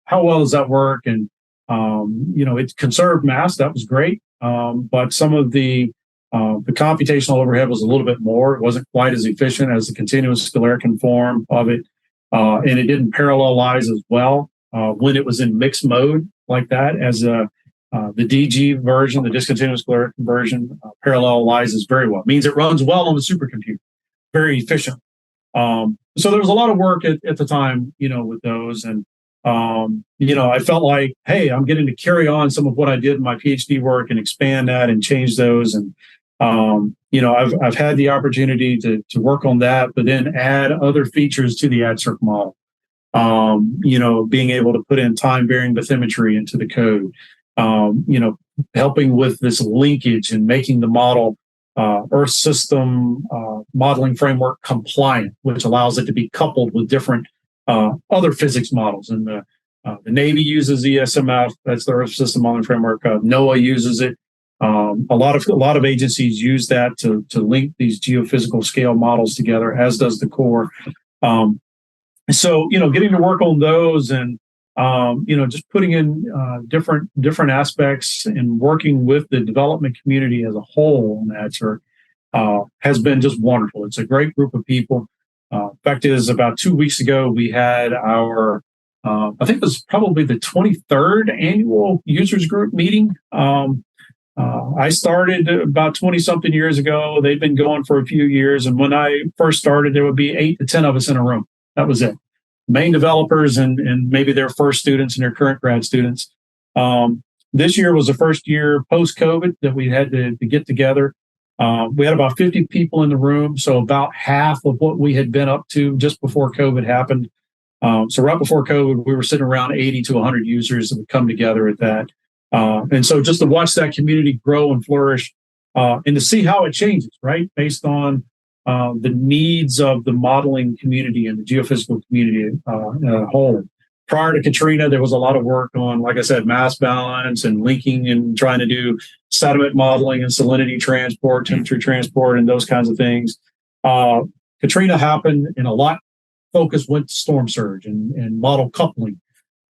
how well does that work? And, it conserved mass. That was great. But some of the computational overhead was a little bit more. It wasn't quite as efficient as the continuous scalaric form of it. And it didn't parallelize as well when it was in mixed mode like that as the DG version, the discontinuous scalaric version, parallelizes very well. It means it runs well on the supercomputer, very efficient. So there was a lot of work at the time, with those. And, I felt like, hey, I'm getting to carry on some of what I did in my PhD work and expand that and change those. And, I've had the opportunity to work on that, but then add other features to the ADCIRC model. Being able to put in time-varying bathymetry into the code, helping with this linkage and making the model Earth system modeling framework compliant, which allows it to be coupled with different other physics models. And the Navy uses ESMF, that's the Earth system modeling framework. NOAA uses it. A lot of agencies use that to link these geophysical scale models together, as does the Corps. So getting to work on those and just putting in different aspects and working with the development community as a whole on ADCIRC has been just wonderful. It's a great group of people. Fact is, about 2 weeks ago, we had our, I think it was probably the 23rd annual users group meeting. I started about 20-something years ago. They've been going for a few years. And when I first started, there would be 8 to 10 of us in a room. That was it. Main developers and maybe their first students and their current grad students. This year was the first year post-COVID that we had to get together. We had about 50 people in the room, so about half of what we had been up to just before COVID happened. So right before COVID, we were sitting around 80 to 100 users that would come together at that. And so just to watch that community grow and flourish and to see how it changes, right, based on the needs of the modeling community and the geophysical community as a whole. Prior to Katrina, there was a lot of work on, like I said, mass balance and linking and trying to do sediment modeling and salinity transport, temperature transport, and those kinds of things. Katrina happened, and a lot focus went to storm surge and model coupling.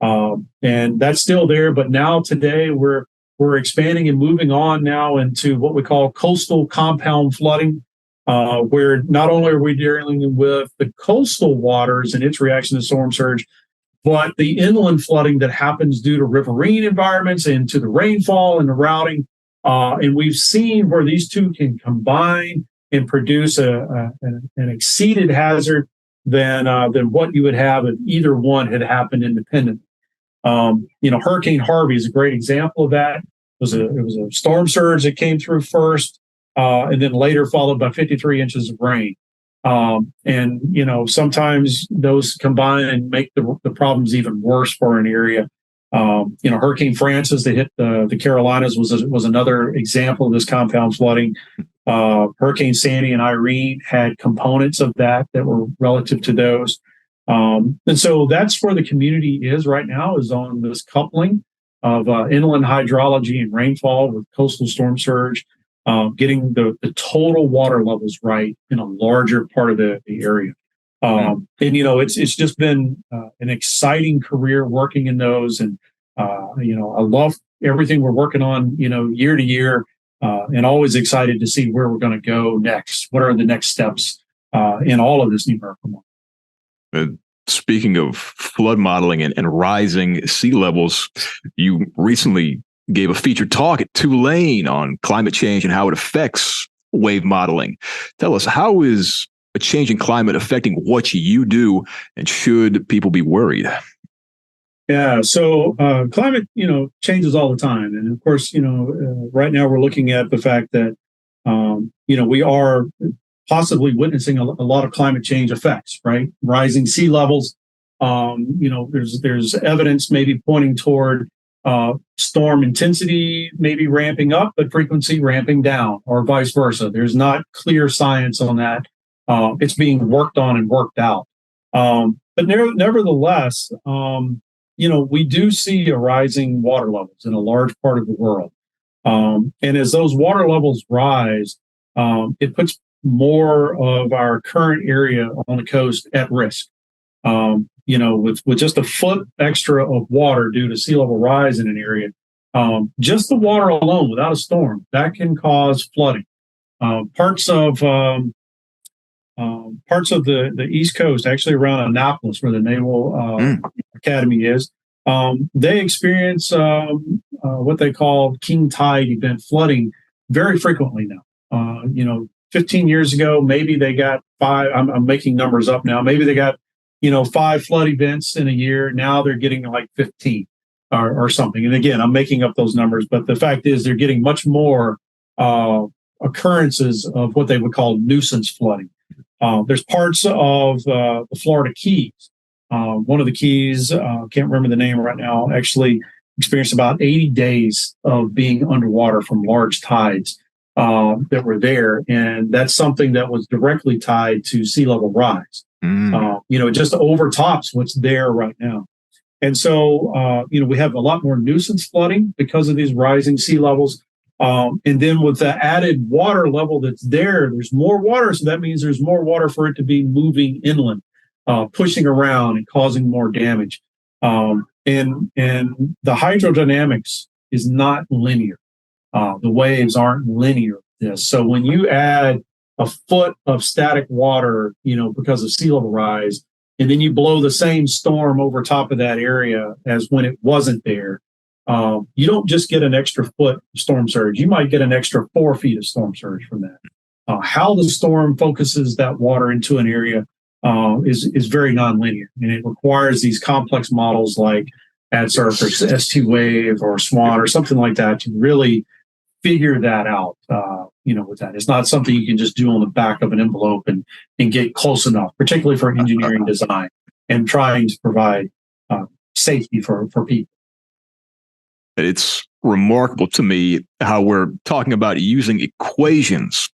And that's still there, but now today we're expanding and moving on now into what we call coastal compound flooding, where not only are we dealing with the coastal waters and its reaction to storm surge, but the inland flooding that happens due to riverine environments and to the rainfall and the routing. And we've seen where these two can combine and produce an exceeded hazard than what you would have if either one had happened independently. Hurricane Harvey is a great example of that. It was a storm surge that came through first, and then later followed by 53 inches of rain. Sometimes those combine and make the problems even worse for an area. Hurricane Francis that hit the Carolinas was another example of this compound flooding. Hurricane Sandy and Irene had components of that were relative to those. And so that's where the community is right now, is on this coupling of inland hydrology and rainfall with coastal storm surge, getting the total water levels right in a larger part of the area. It's just been an exciting career working in those. And, I love everything we're working on, year to year, and always excited to see where we're going to go next. What are the next steps in all of this numerical modeling? Speaking of flood modeling and rising sea levels, you recently gave a featured talk at Tulane on climate change and how it affects wave modeling. Tell us, how is a changing climate affecting what you do, and should people be worried? Yeah, so climate, changes all the time. And of course, right now we're looking at the fact that, we are possibly witnessing a lot of climate change effects, right? Rising sea levels. There's evidence maybe pointing toward storm intensity maybe ramping up, but frequency ramping down, or vice versa. There's not clear science on that. It's being worked on and worked out. But nevertheless, we do see a rising water levels in a large part of the world. And as those water levels rise, it puts more of our current area on the coast at risk. With just a foot extra of water due to sea level rise in an area, just the water alone without a storm, that can cause flooding. Parts of the East Coast, actually around Annapolis, where the Naval Academy is, they experience what they call king tide event flooding very frequently now. 15 years ago, maybe they got 5. I'm making numbers up now. Maybe they got 5 flood events in a year. Now they're getting like 15 or something. And again, I'm making up those numbers, but the fact is they're getting much more occurrences of what they would call nuisance flooding. There's parts of the Florida Keys. One of the Keys, can't remember the name right now, actually experienced about 80 days of being underwater from large tides that were there. And that's something that was directly tied to sea level rise. It just overtops what's there right now. And so, we have a lot more nuisance flooding because of these rising sea levels. And then with the added water level that's there's more water. So that means there's more water for it to be moving inland, pushing around and causing more damage. And the hydrodynamics is not linear. The waves aren't linear. So when you add a foot of static water, because of sea level rise, and then you blow the same storm over top of that area as when it wasn't there, you don't just get an extra foot of storm surge. You might get an extra 4 feet of storm surge from that. How the storm focuses that water into an area is very nonlinear, and it requires these complex models like ADCIRC or ST Wave or SWAN or something like that to really figure that out. with that. It's not something you can just do on the back of an envelope and get close enough, particularly for engineering design and trying to provide safety for people. It's remarkable to me how we're talking about using equations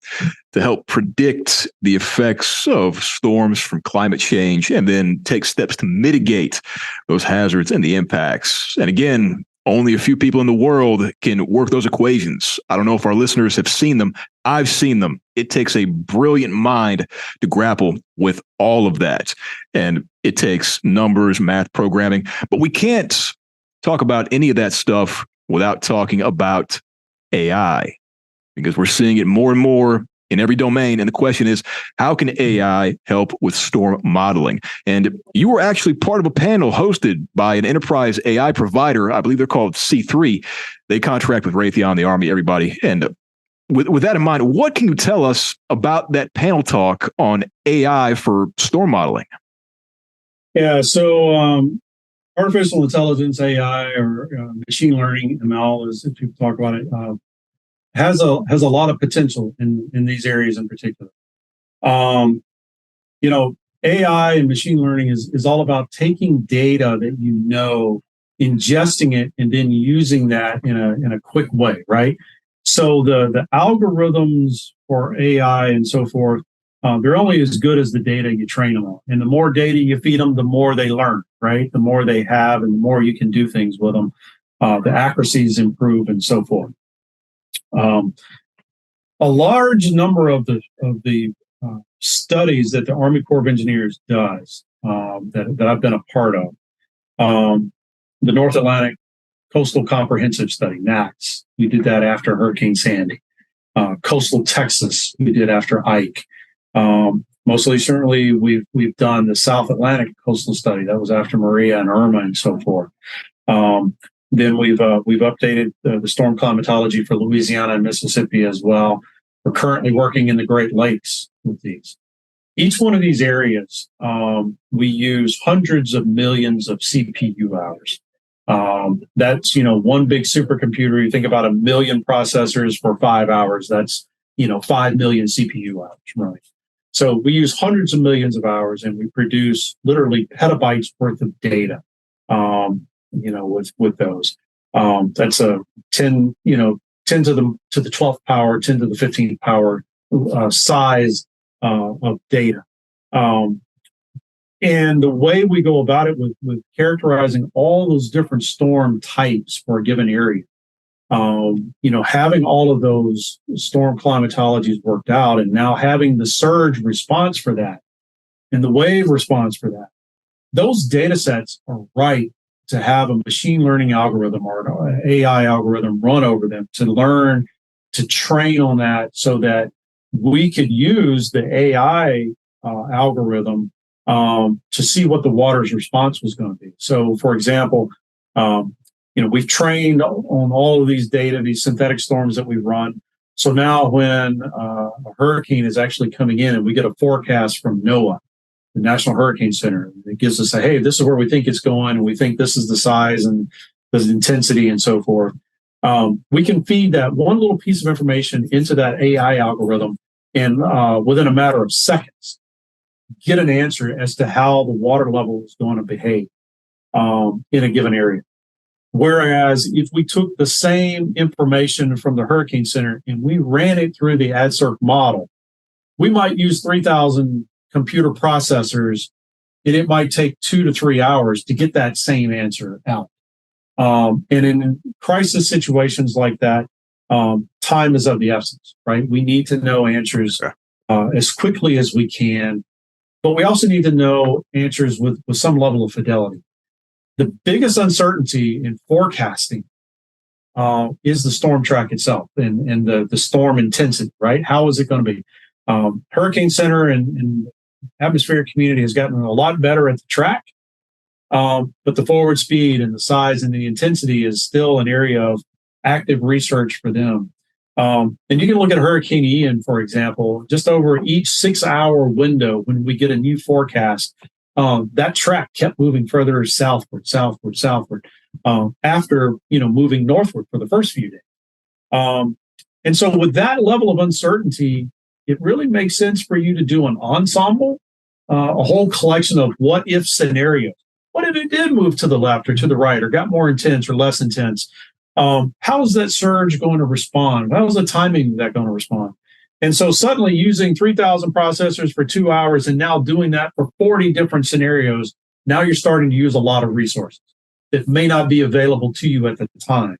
to help predict the effects of storms from climate change and then take steps to mitigate those hazards and the impacts. And again, only a few people in the world can work those equations. I don't know if our listeners have seen them. I've seen them. It takes a brilliant mind to grapple with all of that. And it takes numbers, math, programming. But we can't talk about any of that stuff without talking about AI, because we're seeing it more and more in every domain. And the question is, how can AI help with storm modeling? And you were actually part of a panel hosted by an enterprise AI provider. I believe they're called C3. They contract with Raytheon, the Army, everybody. And with that in mind, what can you tell us about that panel talk on AI for storm modeling? Yeah, so artificial intelligence, AI, or machine learning, ML, as people talk about it, has a lot of potential in these areas in particular. AI and machine learning is all about taking data that ingesting it, and then using that in a quick way, right? So the algorithms for AI and so forth, they're only as good as the data you train them on. And the more data you feed them, the more they learn, right? The more they have and the more you can do things with them. The accuracies improve and so forth. A large number of the studies that the Army Corps of Engineers does, that I've been a part of, the North Atlantic Coastal Comprehensive Study, NACS, we did that after Hurricane Sandy. Coastal Texas, we did after Ike. Most recently, we've done the South Atlantic Coastal Study. That was after Maria and Irma and so forth. Then we've updated the storm climatology for Louisiana and Mississippi as well. We're currently working in the Great Lakes with these. Each one of these areas, we use hundreds of millions of CPU hours. That's, one big supercomputer. You think about 1 million processors for 5 hours. That's, 5 million CPU hours, right? So we use hundreds of millions of hours, and we produce literally petabytes worth of data, with those. That's a 10 to the 12th power, 10 to the 15th power size of data. And the way we go about it with characterizing all those different storm types for a given area, having all of those storm climatologies worked out, and now having the surge response for that and the wave response for that, those data sets are right to have a machine learning algorithm or an AI algorithm run over them to learn, to train on that, so that we could use the AI algorithm to see what the water's response was going to be. So, for example, we've trained on all of these data, these synthetic storms that we run. So now when a hurricane is actually coming in and we get a forecast from NOAA, the National Hurricane Center, it gives us hey, this is where we think it's going, and we think this is the size and the intensity and so forth. We can feed that one little piece of information into that AI algorithm, and within a matter of seconds, get an answer as to how the water level is going to behave in a given area. Whereas if we took the same information from the Hurricane Center and we ran it through the ADCIRC model, we might use 3,000 computer processors, and it might take 2 to 3 hours to get that same answer out. And in crisis situations like that, time is of the essence, right? We need to know answers as quickly as we can, but we also need to know answers with some level of fidelity. The biggest uncertainty in forecasting is the storm track itself and the storm intensity, right? How is it going to be? Hurricane Center and atmospheric community has gotten a lot better at the track, but the forward speed and the size and the intensity is still an area of active research for them. And you can look at Hurricane Ian, for example, just over each 6-hour window when we get a new forecast, that track kept moving further southward, after, moving northward for the first few days. And so with that level of uncertainty, it really makes sense for you to do an ensemble, a whole collection of what if scenarios. What if it did move to the left or to the right or got more intense or less intense? How is that surge going to respond? How is the timing of that going to respond? And so suddenly using 3,000 processors for 2 hours and now doing that for 40 different scenarios, now you're starting to use a lot of resources that may not be available to you at the time.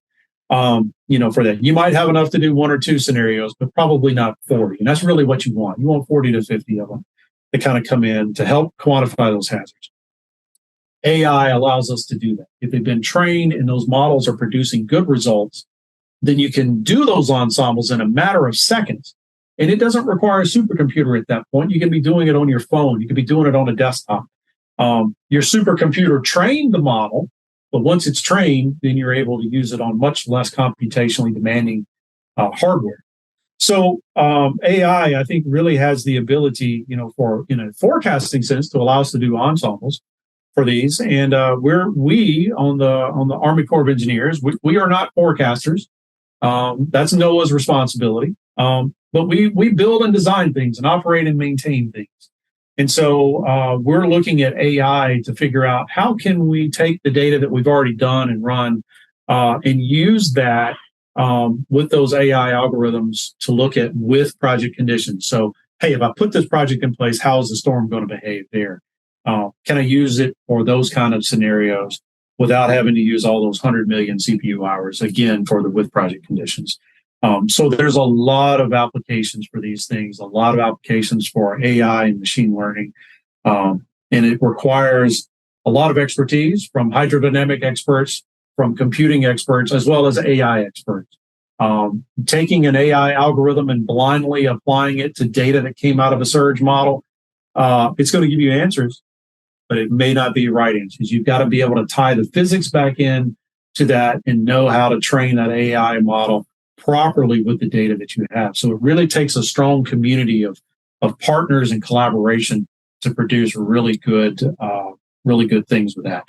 For that. You might have enough to do 1 or 2 scenarios, but probably not 40. And that's really what you want. You want 40 to 50 of them to kind of come in to help quantify those hazards. AI allows us to do that. If they've been trained and those models are producing good results, then you can do those ensembles in a matter of seconds. And it doesn't require a supercomputer at that point. You can be doing it on your phone. You can be doing it on a desktop. Your supercomputer trained the model, but once it's trained, then you're able to use it on much less computationally demanding hardware. So AI, I think, really has the ability, for in a forecasting sense, to allow us to do ensembles for these. And we on the Army Corps of Engineers, we are not forecasters. That's NOAA's responsibility. But we build and design things and operate and maintain things. And so we're looking at AI to figure out how can we take the data that we've already done and run and use that with those AI algorithms to look at with project conditions. So, hey, if I put this project in place, how is the storm going to behave there? Can I use it for those kind of scenarios without having to use all those 100 million CPU hours, again, for the with project conditions? So there's a lot of applications for these things, a lot of applications for AI and machine learning. And it requires a lot of expertise from hydrodynamic experts, from computing experts, as well as AI experts. Taking an AI algorithm and blindly applying it to data that came out of a surge model, it's going to give you answers, but it may not be right answers. You've got to be able to tie the physics back in to that and know how to train that AI model properly with the data that you have. So it really takes a strong community of partners and collaboration to produce really good things with that.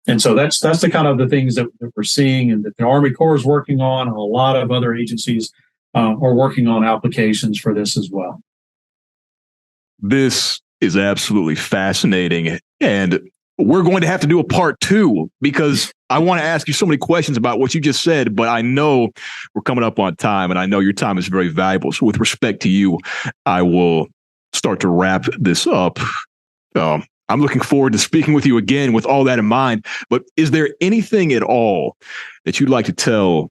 And so that's the kind of the things that we're seeing and that the Army Corps is working on, and a lot of other agencies are working on applications for this as well. This is absolutely fascinating. And we're going to have to do a part 2 because I want to ask you so many questions about what you just said, but I know we're coming up on time and I know your time is very valuable. So with respect to you, I will start to wrap this up. I'm looking forward to speaking with you again with all that in mind. But is there anything at all that you'd like to tell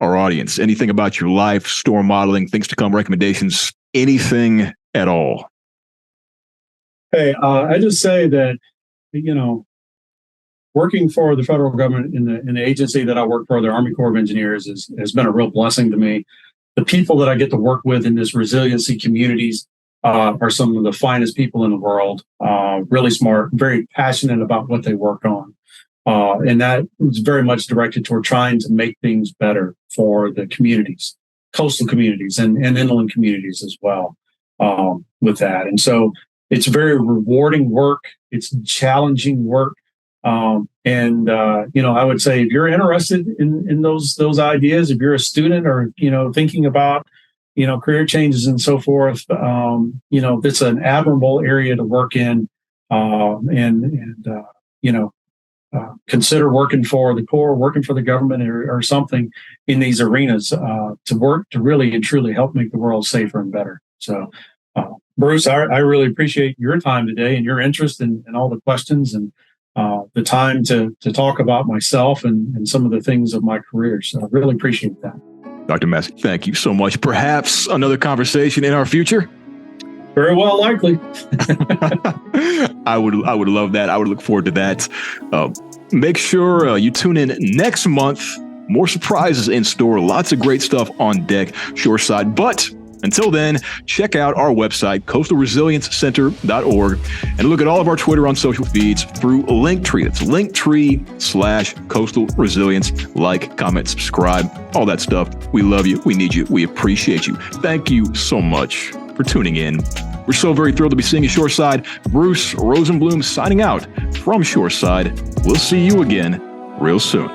our audience? Anything about your life, storm modeling, things to come, recommendations, anything at all? Hey, I just say that, working for the federal government in the agency that I work for, the Army Corps of Engineers, has been a real blessing to me. The people that I get to work with in this resiliency communities are some of the finest people in the world, really smart, very passionate about what they work on. And that is very much directed toward trying to make things better for the communities, coastal communities and inland communities as well with that. And so it's very rewarding work. It's challenging work. I would say if you're interested in those ideas, if you're a student or, thinking about, career changes and so forth, it's an admirable area to work in, consider working for the Corps, working for the government or something in these arenas, to work to really and truly help make the world safer and better. So, Bruce, I really appreciate your time today and your interest in all the questions and the time to talk about myself and some of the things of my career. So I really appreciate that. Dr. Massey, thank you so much. Perhaps another conversation in our future? Very well likely. I would love that. I would look forward to that. Make sure you tune in next month. More surprises in store. Lots of great stuff on deck, Shoreside. But until then, check out our website, coastalresilienccenter.org, and look at all of our Twitter on social feeds through Linktree. It's Linktree/Coastal Resilience. Like, comment, subscribe, all that stuff. We love you. We need you. We appreciate you. Thank you so much for tuning in. We're so very thrilled to be seeing you Shoreside. Bruce Rosenblum signing out from Shoreside. We'll see you again real soon.